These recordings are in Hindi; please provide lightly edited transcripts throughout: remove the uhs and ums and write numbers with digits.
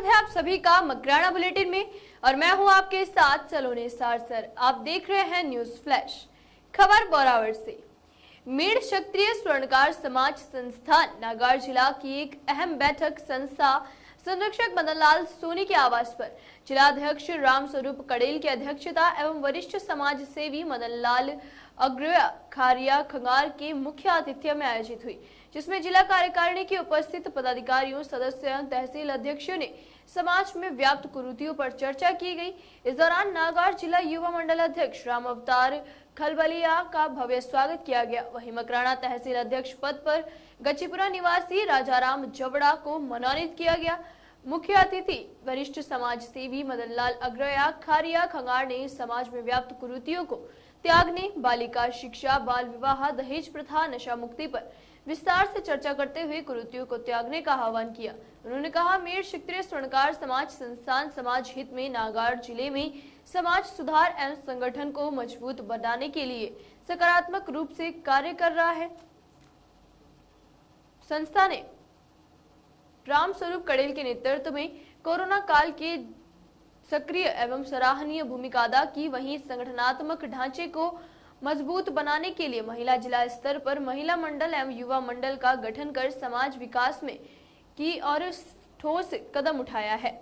स्वागत है आप सभी का मकराना बुलेटिन में और मैं हूं आपके साथ सलोनी सारसर। आप देख रहे हैं न्यूज फ्लैश। खबर बोरावड़ से। मेड़ क्षत्रिय स्वर्णकार समाज संस्थान नागार जिला की एक अहम बैठक संस्था संरक्षक मदन लाल सोनी के आवास पर जिलाध्यक्ष राम स्वरूप कड़ेल की अध्यक्षता एवं वरिष्ठ समाज सेवी मदन लाल अग्रया खारिया खंगार के मुख्य आतिथ्य में आयोजित हुई, जिसमें जिला कार्यकारिणी के उपस्थित पदाधिकारियों, सदस्यों, तहसील अध्यक्षों ने समाज में व्याप्त कुरीतियों पर चर्चा की गई। इस दौरान नागार जिला युवा मंडल अध्यक्ष राम अवतार खलबलिया का भव्य स्वागत किया गया। वहीं मकराना तहसील अध्यक्ष पद पर गचीपुरा निवासी राजाराम जबड़ा को मनोनीत किया गया। मुख्य अतिथि वरिष्ठ समाज सेवी मदन लाल अग्रया खारिया खंगार ने समाज में व्याप्त कुरीतियों को त्यागने, बालिका शिक्षा, बाल विवाह, दहेज प्रथा, नशा मुक्ति पर विस्तार से चर्चा करते हुए कुरीतियों को त्यागने का आह्वान किया। उन्होंने कहा, मेड़ क्षत्रिय स्वर्णकार समाज संस्थान समाज हित में नागार जिले में समाज सुधार एवं संगठन को मजबूत बनाने के लिए सकारात्मक रूप से कार्य कर रहा है। संस्था ने राम स्वरूप कड़ेल के नेतृत्व में कोरोना काल के सक्रिय एवं सराहनीय भूमिका अदा की। वहीं संगठनात्मक ढांचे को मजबूत बनाने के लिए महिला जिला स्तर पर महिला मंडल एवं युवा मंडल का गठन कर समाज विकास में की और ठोस कदम उठाया है।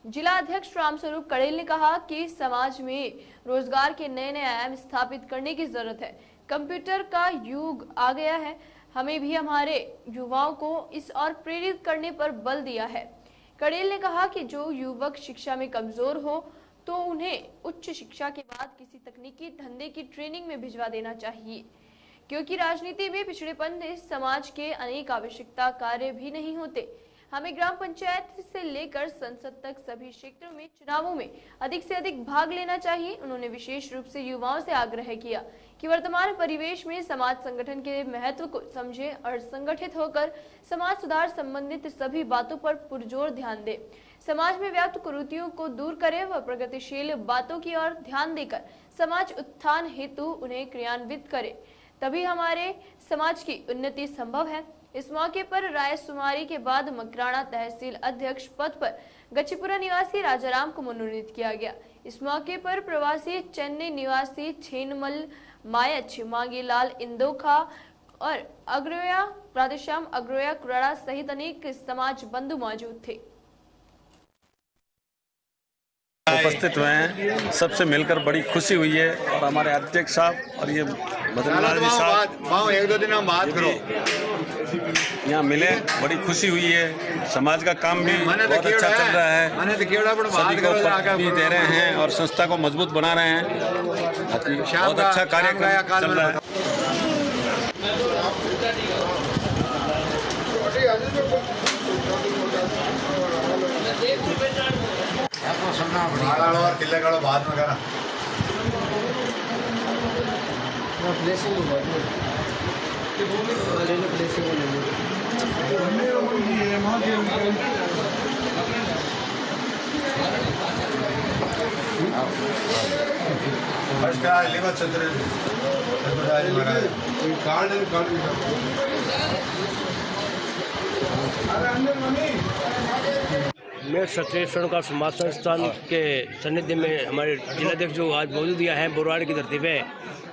जिला अध्यक्ष राम स्वरूप कड़ेल ने कहा कि समाज में रोजगार के नए नए आयाम स्थापित करने की जरूरत है। कंप्यूटर का युग आ गया है, हमें भी हमारे युवाओं को इस और प्रेरित करने पर बल दिया है। कड़ेल ने कहा कि जो युवक शिक्षा में कमजोर हो तो उन्हें उच्च शिक्षा के बाद किसी तकनीकी धंधे की ट्रेनिंग में भिजवा देना चाहिए, क्योंकि राजनीति में पिछड़ेपन समाज के अनेक आवश्यकता कार्य भी नहीं होते। हमें ग्राम पंचायत से लेकर संसद तक सभी क्षेत्रों में चुनावों में अधिक से अधिक भाग लेना चाहिए। उन्होंने विशेष रूप से युवाओं से आग्रह किया कि वर्तमान परिवेश में समाज संगठन के महत्व को समझे और संगठित होकर समाज सुधार संबंधित सभी बातों पर पुरजोर ध्यान दे, समाज में व्याप्त कुरीतियों को दूर करे व प्रगतिशील बातों की ओर ध्यान देकर समाज उत्थान हेतु उन्हें क्रियान्वित करे, तभी हमारे समाज की उन्नति संभव है। इस मौके पर राय सुमारी के बाद मकराना तहसील अध्यक्ष पद पर गचीपुरा निवासी राजाराम को मनोनीत किया गया। इस मौके पर प्रवासी चेन्नई निवासी छेनमल मायच, मांगीलाल इंदोखा और अग्रया राधेश्याम अग्रया कुराड़ा सहित अनेक समाज बंधु मौजूद थे। उपस्थित हुए हैं, सबसे मिलकर बड़ी खुशी हुई है और हमारे अध्यक्ष साहब और ये मदन लाल जी साहब एक दो दिन हम बात करो यहाँ मिले, बड़ी खुशी हुई है। समाज का काम भी बहुत अच्छा चल रहा है, सभी को पद भी दे रहे हैं और संस्था को मजबूत बना रहे हैं। बहुत अच्छा कार्यक्रम चल रहा है। किले बाद में करा मेड़ क्षत्रिय स्वर्णकार समाज संस्थान के सानिध्य में हमारे जिलाध्यक्ष जो आज मौजूद हैं बोराड़ की धरती पे,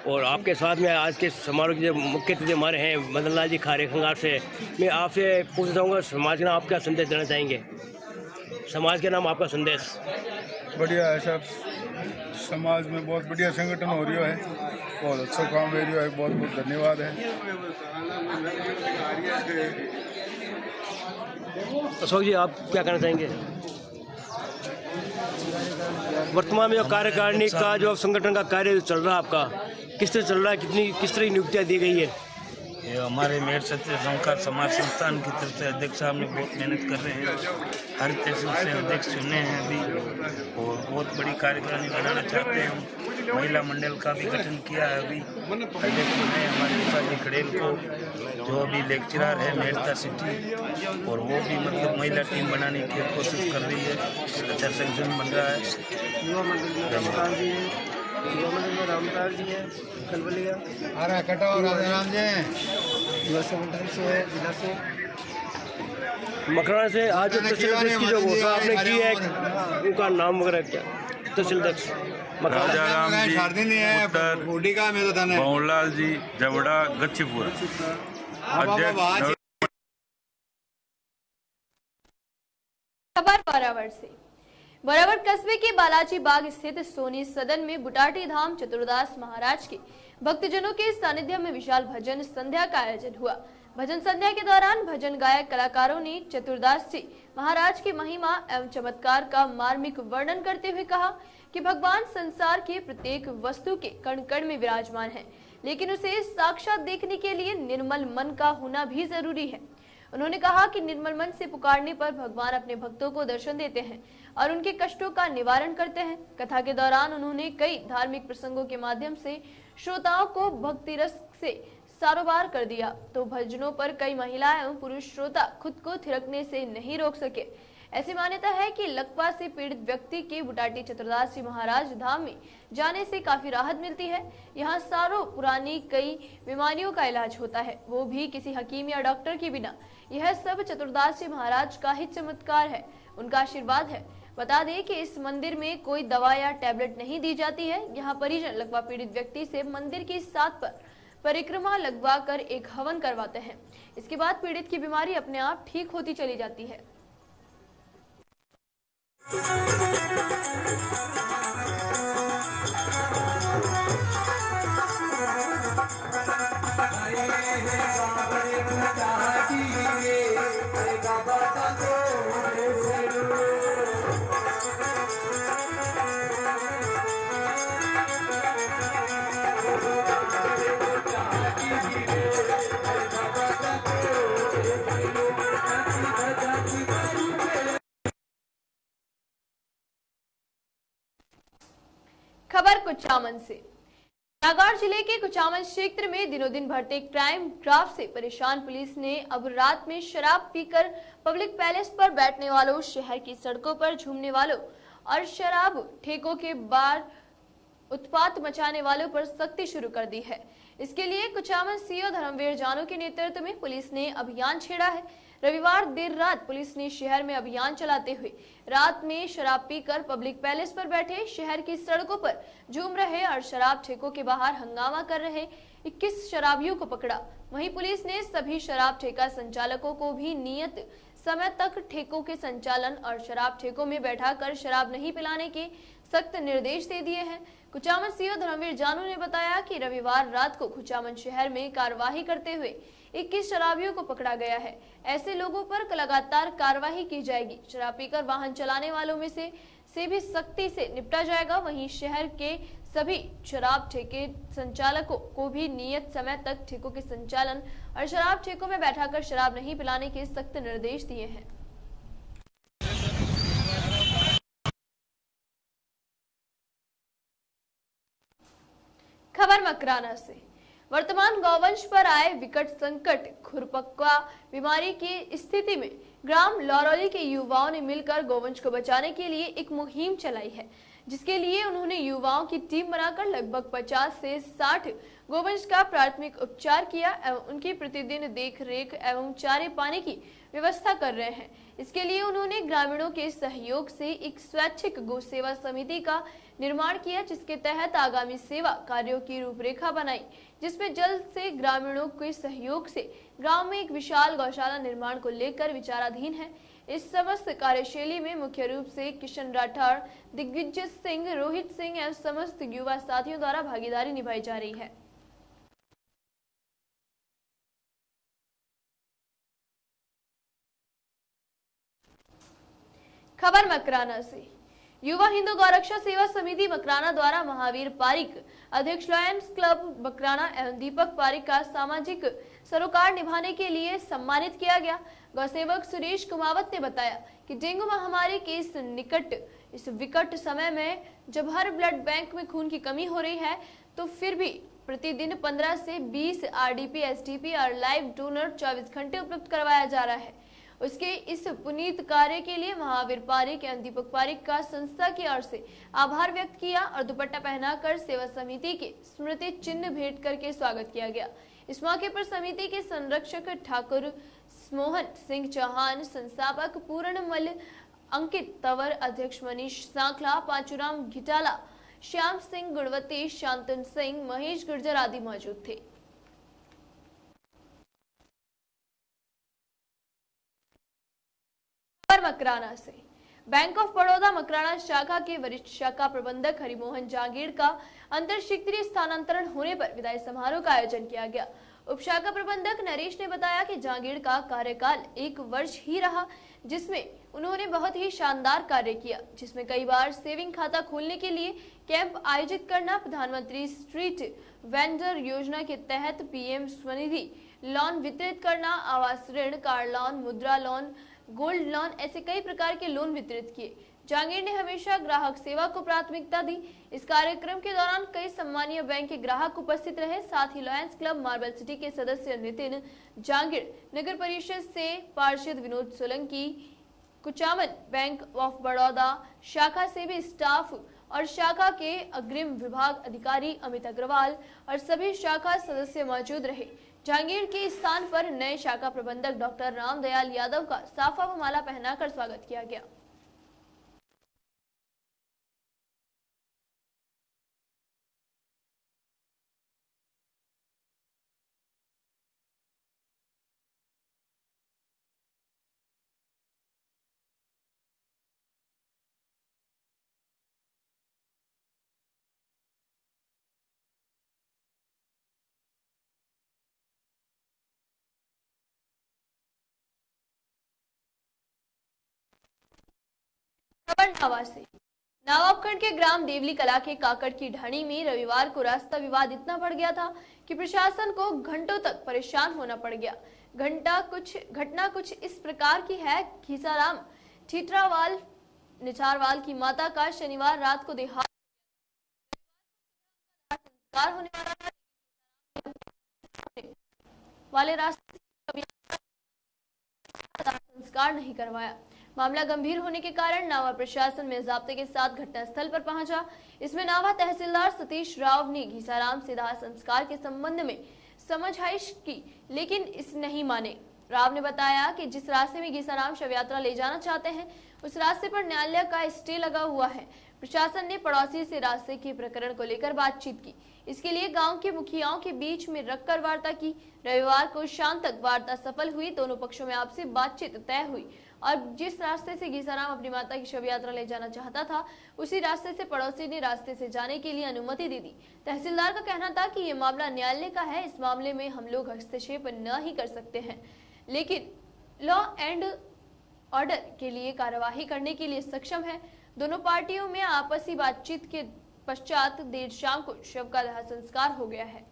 और आपके साथ में आज के समारोह के जो मुख्य अतिथि हमारे हैं मदन लाल जी खारे खंगार से, मैं आपसे पूछना चाहूँगा समाज के नाम आप क्या संदेश देना चाहेंगे? समाज के नाम आपका संदेश? बढ़िया है सर, समाज में बहुत बढ़िया संगठन हो रही है, बहुत अच्छा काम हो रही है, बहुत बहुत धन्यवाद है। अशोक जी, आप क्या कहना चाहेंगे? वर्तमान में जो कार्यकारिणी का जो संगठन का कार्य चल रहा है आपका, किस तरह चल रहा है, किस तरह की नियुक्तियाँ दी गई है? ये हमारे मेड़ क्षत्रिय स्वर्णकार समाज संस्थान की तरफ से अध्यक्ष साहब ने बहुत मेहनत कर रहे हैं, हर तहसील से अध्यक्ष चुने हैं अभी, और बहुत बड़ी कार्यकारिणी बनाना चाहते हैं हम। महिला मंडल का भी गठन किया है अभी, अध्यक्ष ने हमारे उषा जी कड़ेल को, जो अभी लेक्चरर है मेड़ता सिटी, और वो भी मतलब महिला टीम बनाने की कोशिश कर रही है। अच्छा संगठन बन रहा है। युवा मंडल में रामतार जी हैं, खलबलिया कटा और राम जी हैं, युवा संगठन से जिला से मकराना से आज जो तहसील अध्यक्ष की जो घोषणा आपने की है, उनका नाम वगैरह क्या? तहसील अध्यक्ष राजाराम जी उत्तर, बहुलाल जी जवड़ा गच्चीपुर अध्यक्ष। खबर बोरावड़ से। बोरावड़ कस्बे के बालाजी बाग स्थित सोनी सदन में बुटाटी धाम चतुर्दास महाराज के भक्तजनों के सानिध्य में विशाल भजन संध्या का आयोजन हुआ। भजन संध्या के दौरान भजन गायक कलाकारों ने चतुर्दास जी महाराज की महिमा एवं चमत्कार का मार्मिक वर्णन करते हुए कहा कि भगवान संसार के प्रत्येक वस्तु के कण कण में विराजमान है, लेकिन उसे साक्षात देखने के लिए निर्मल मन का होना भी जरूरी है। उन्होंने कहा कि निर्मल मन से पुकारने पर भगवान अपने भक्तों को दर्शन देते हैं और उनके कष्टों का निवारण करते हैं। कथा के दौरान उन्होंने कई धार्मिक प्रसंगों के माध्यम से श्रोताओं को भक्ति रस से सारोबार कर दिया, तो भजनों पर कई महिला एवं पुरुष श्रोता खुद को थिरकने से नहीं रोक सके। ऐसी मान्यता है कि लकवा से पीड़ित व्यक्ति के बुटाटी चतुर्दास जी महाराज धाम में जाने से काफी राहत मिलती है। यहाँ सारों पुरानी कई बीमारियों का इलाज होता है, वो भी किसी हकीम या डॉक्टर के बिना। यह सब चतुर्दास जी महाराज का ही चमत्कार है, उनका आशीर्वाद है। बता दें कि इस मंदिर में कोई दवा या टैबलेट नहीं दी जाती है। यहाँ परिजन लकवा पीड़ित व्यक्ति से मंदिर की सात पर परिक्रमा लगवा कर एक हवन करवाते हैं। इसके बाद पीड़ित की बीमारी अपने आप ठीक होती चली जाती है। खबर कुचामन से। नागौर जिले के कुचामन क्षेत्र में दिनों दिन बढ़ते क्राइम ग्राफ से परेशान पुलिस ने अब रात में शराब पीकर पब्लिक पैलेस पर बैठने वालों, शहर की सड़कों पर झूमने वालों और शराब ठेकों के बार उत्पात मचाने वालों पर सख्ती शुरू कर दी है। इसके लिए कुचामन सीओ धर्मवीर जानू के नेतृत्व में पुलिस ने अभियान छेड़ा है। रविवार देर रात पुलिस ने शहर में अभियान चलाते हुए रात में शराब पीकर पब्लिक पैलेस पर बैठे, शहर की सड़कों पर झूम रहे और शराब ठेकों के बाहर हंगामा कर रहे 21 शराबियों को पकड़ा। वहीं पुलिस ने सभी शराब ठेका संचालकों को भी नियत समय तक ठेकों के संचालन और शराब ठेकों में बैठाकर शराब नहीं पिलाने के सख्त निर्देश दे दिए हैं। कुचामन सीओ धर्मवीर जानू ने बताया कि रविवार रात को कुचामन शहर में कार्यवाही करते हुए 21 शराबियों को पकड़ा गया है। ऐसे लोगों पर लगातार कार्रवाई की जाएगी। शराब पीकर वाहन चलाने वालों में से भी सख्ती से निपटा जाएगा। वहीं शहर के सभी शराब ठेके संचालकों को भी नियत समय तक ठेकों के संचालन और शराब ठेकों में बैठाकर शराब नहीं पिलाने के सख्त निर्देश दिए हैं। खबर मकराना से। वर्तमान गौवंश पर आए विकट संकट खुरपक्का बीमारी की स्थिति में ग्राम लौरौली के युवाओं ने मिलकर गौवंश को बचाने के लिए एक मुहिम चलाई है, जिसके लिए उन्होंने युवाओं की टीम बनाकर लगभग 50 से 60 गौवंश का प्राथमिक उपचार किया एवं उनकी प्रतिदिन देख रेख एवं चारे पानी की व्यवस्था कर रहे हैं। इसके लिए उन्होंने ग्रामीणों के सहयोग से एक स्वैच्छिक गौ सेवा समिति का निर्माण किया, जिसके तहत आगामी सेवा कार्यों की रूपरेखा बनाई, जिसमें जल्द से ग्रामीणों के सहयोग से गांव में एक विशाल गौशाला निर्माण को लेकर विचाराधीन है। इस समस्त कार्यशैली में मुख्य रूप से किशन राठौड़, दिग्विजय सिंह, रोहित सिंह एवं समस्त युवा साथियों द्वारा भागीदारी निभाई जा रही है। खबर मकराना से। युवा हिंदू गौरक्षा सेवा समिति मकराना द्वारा महावीर पारिक, अध्यक्ष लायंस क्लब मकराना एवं दीपक पारिक का सामाजिक सरोकार निभाने के लिए सम्मानित किया गया। गौसेवक सुरेश कुमावत ने बताया कि डेंगू महामारी के इस विकट समय में जब हर ब्लड बैंक में खून की कमी हो रही है, तो फिर भी प्रतिदिन 15 से 20 आरडीपी, एसटीपी और लाइव डोनर 24 घंटे उपलब्ध करवाया जा रहा है। उसके इस पुनीत कार्य के लिए महावीर पारिक एवं दीपक पारिक का संस्था की ओर से आभार व्यक्त किया और दुपट्टा पहनाकर सेवा समिति के स्मृति चिन्ह भेंट करके स्वागत किया गया। इस मौके पर समिति के संरक्षक ठाकुर मोहन सिंह चौहान, संस्थापक पूर्णमल, अंकित तंवर, अध्यक्ष मनीष सांखला, पांचुराम घिटाला, श्याम सिंह गुणवती, शांतन सिंह, महेश गुर्जर आदि मौजूद थे। मकराना से बैंक ऑफ बड़ौदा मकराना शाखा के वरिष्ठ शाखा प्रबंधक हरिमोहन जांगीड़ का अंतर क्षेत्रीय स्थानांतरण होने पर विदाई समारोह का आयोजन किया गया। उप शाखा प्रबंधक नरेश ने बताया कि जांगीड़ का कार्यकाल 1 वर्ष ही रहा, जिसमें उन्होंने बहुत ही शानदार कार्य किया, जिसमें कई बार सेविंग खाता खोलने के लिए कैंप आयोजित करना, प्रधानमंत्री स्ट्रीट वेंडर योजना के तहत पीएम स्वनिधि लोन वितरित करना, आवास ऋण, कार लोन, मुद्रा लोन, गोल्ड लोन, ऐसे कई प्रकार के लोन वितरित किए। जांगीड़ ने हमेशा ग्राहक सेवा को प्राथमिकता दी। इस कार्यक्रम के दौरान कई सम्मानीय बैंक के ग्राहक उपस्थित रहे। साथ ही लॉयंस क्लब मार्बल सिटी के सदस्य नितिन जांगीड़, नगर परिषद से पार्षद विनोद सोलंकी, कुचामन बैंक ऑफ बड़ौदा शाखा से भी स्टाफ और शाखा के अग्रिम विभाग अधिकारी अमित अग्रवाल और सभी शाखा सदस्य मौजूद रहे। जांगीड़ के स्थान पर नए शाखा प्रबंधक डॉक्टर रामदयाल यादव का साफा व माला पहनाकर स्वागत किया गया। नावा उपखंड के ग्राम देवली कला के काकड़ की ढाणी में रविवार को रास्ता विवाद इतना बढ़ गया था कि प्रशासन को घंटों तक परेशान होना पड़ गया। घटना कुछ इस प्रकार की है। घीसाराम ठीठरावाल निचारवाल की माता का शनिवार रात को देहांत संस्कार होने वाला था, वाले रास्ते संस्कार नहीं करवाया। मामला गंभीर होने के कारण नावा प्रशासन में जाब्ते के साथ घटनास्थल पर पहुंचा। इसमें नावा तहसीलदार सतीश राव ने घीसाराम से दाह संस्कार के संबंध में समझाइश की, लेकिन इस नहीं माने। राव ने बताया कि जिस रास्ते में घीसाराम शव यात्रा ले जाना चाहते हैं, उस रास्ते पर न्यायालय का स्टे लगा हुआ है। प्रशासन ने पड़ोसी से रास्ते के प्रकरण को लेकर बातचीत की। इसके लिए गांव के मुखियाओं के बीच में रखकर वार्ता की। रविवार को शाम तक वार्ता सफल हुई। दोनों पक्षों में आपसी बातचीत तय हुई और जिस रास्ते से घीसाराम अपनी माता की शव यात्रा ले जाना चाहता था, उसी रास्ते से पड़ोसी ने रास्ते से जाने के लिए अनुमति दे दी। तहसीलदार का कहना था कि ये मामला न्यायालय का है, इस मामले में हम लोग हस्तक्षेप न ही कर सकते हैं, लेकिन लॉ एंड ऑर्डर के लिए कार्यवाही करने के लिए सक्षम है। दोनों पार्टियों में आपसी बातचीत के पश्चात देर शाम को शव का दाह संस्कार हो गया है।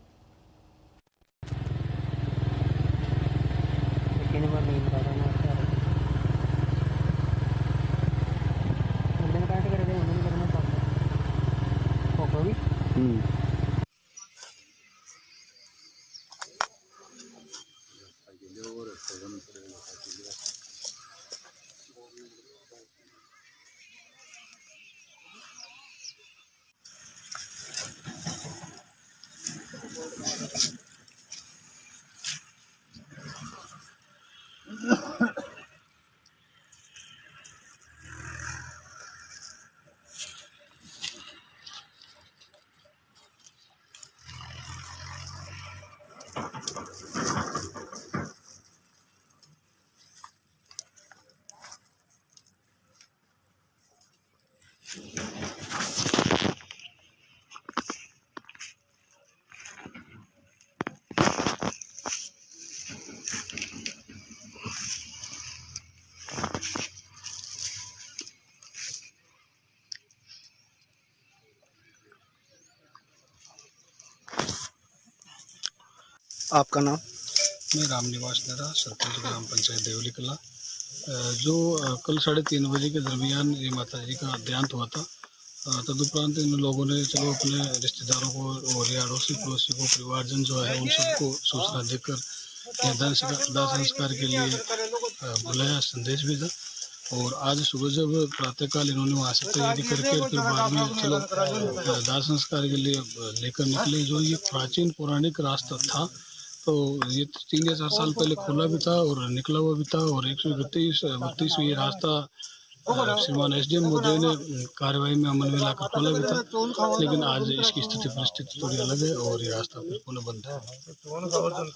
आपका नाम? मैं रामनिवास नेहरा, सरपंच ग्राम पंचायत देवली कला। जो कल 3:30 बजे के दरमियान ये माता जी का देहांत हुआ था। तदुपरांत इन लोगों ने चलो अपने रिश्तेदारों को और या अड़ोसी पड़ोसी को, परिवारजन जो है, उन सबको सूचना देकर दाह संस्कार के लिए बुलाया, संदेश भेजा। और आज सुबह जब प्रातःकाल इन्होंने वहाँ से तैयारी करके फिर बाद में चलो दाह संस्कार के लिए लेकर निकले। जो ये प्राचीन पौराणिक रास्ता था, तो ये 3 या 4 साल पहले खुला भी था और निकला हुआ भी था, और 132 रास्ता श्रीमान SDM महोदय ने कार्यवाही में अमल में लाकर खोला भी था, लेकिन आज इसकी स्थिति परिस्थिति थोड़ी अलग है और ये रास्ता पुनः बंद है।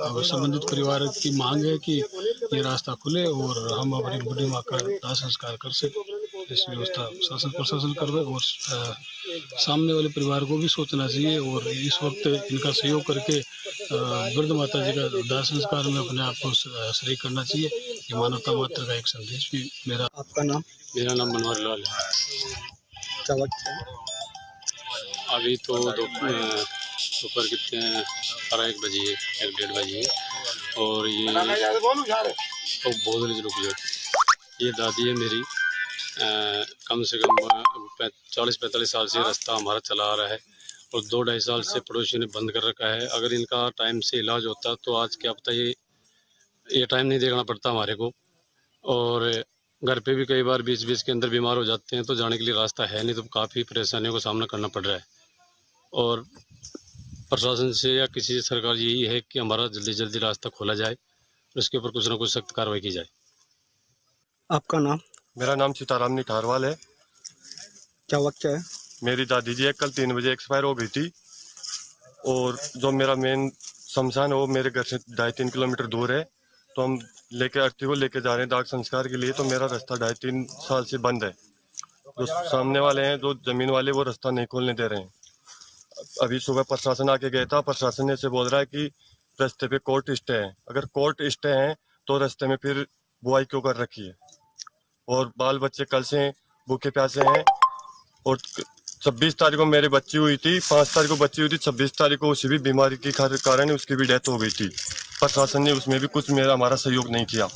अब संबंधित परिवार की मांग है कि ये रास्ता खुले और हम अपनी बूढ़ी माँ का दाह संस्कार कर सकें। इस व्यवस्था शासन प्रशासन कर रहे, और सामने वाले परिवार को भी सोचना चाहिए और इस वक्त इनका सहयोग करके वृद्ध माता जी का दाह संस्कार में अपने आप को शरीक करना चाहिए। ये मानवता मात्र का एक संदेश भी मेरा। आपका नाम? मेरा नाम मनोहर लाल है। क्या वक्त है? अभी तो दोपहर कितने 12-1 बजे है, 1-1:30 बजे है, और ये तो बहुत रुक जाती। ये दादी है मेरी, कम से कम 40-45 साल से रास्ता हमारा चला आ रहा है और 2-2.5 साल से पड़ोसियों ने बंद कर रखा है। अगर इनका टाइम से इलाज होता तो आज क्या पता ये टाइम नहीं देखना पड़ता हमारे को, और घर पे भी कई बार बीच के अंदर बीमार हो जाते हैं तो जाने के लिए रास्ता है नहीं, तो काफ़ी परेशानियों का सामना करना पड़ रहा है। और प्रशासन से या किसी से सरकार यही है कि हमारा जल्दी रास्ता खोला जाए, उसके ऊपर कुछ ना कुछ सख्त कार्रवाई की जाए। आपका नाम? मेरा नाम सीताराम निठारवाल है। क्या वक्त है? मेरी दादी जी कल 3 बजे एक्सपायर हो गई थी, और जो मेरा मेन शमशान है वो मेरे घर से 2.5-3 किलोमीटर दूर है, तो हम अर्थी को लेके जा रहे हैं दाह संस्कार के लिए। तो मेरा रास्ता 2.5-3 साल से बंद है। जो सामने वाले हैं, जो जमीन वाले, वो रास्ता नहीं खोलने दे रहे हैं। अभी सुबह प्रशासन आके गया था, प्रशासन ने से बोल रहा है कि रास्ते पे कोर्ट स्टे है। अगर कोर्ट स्टे हैं तो रास्ते में फिर बुआई क्यों कर रखी है, और बाल बच्चे कल से भूखे प्यासे हैं। और 26 तारीख को मेरी बच्ची हुई थी, 5 तारीख को बच्ची हुई थी, 26 तारीख को उसी भी बीमारी के कारण उसकी भी डेथ हो गई थी। प्रशासन ने उसमें भी कुछ हमारा सहयोग नहीं किया,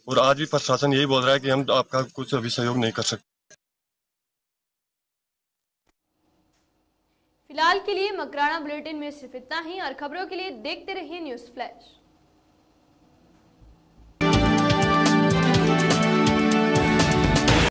और आज भी प्रशासन यही बोल रहा है कि हम आपका कुछ अभी सहयोग नहीं कर सकते। फिलहाल के लिए मकराना बुलेटिन में सिर्फ इतना ही, और खबरों के लिए देखते रहिए न्यूज़ फ्लैश।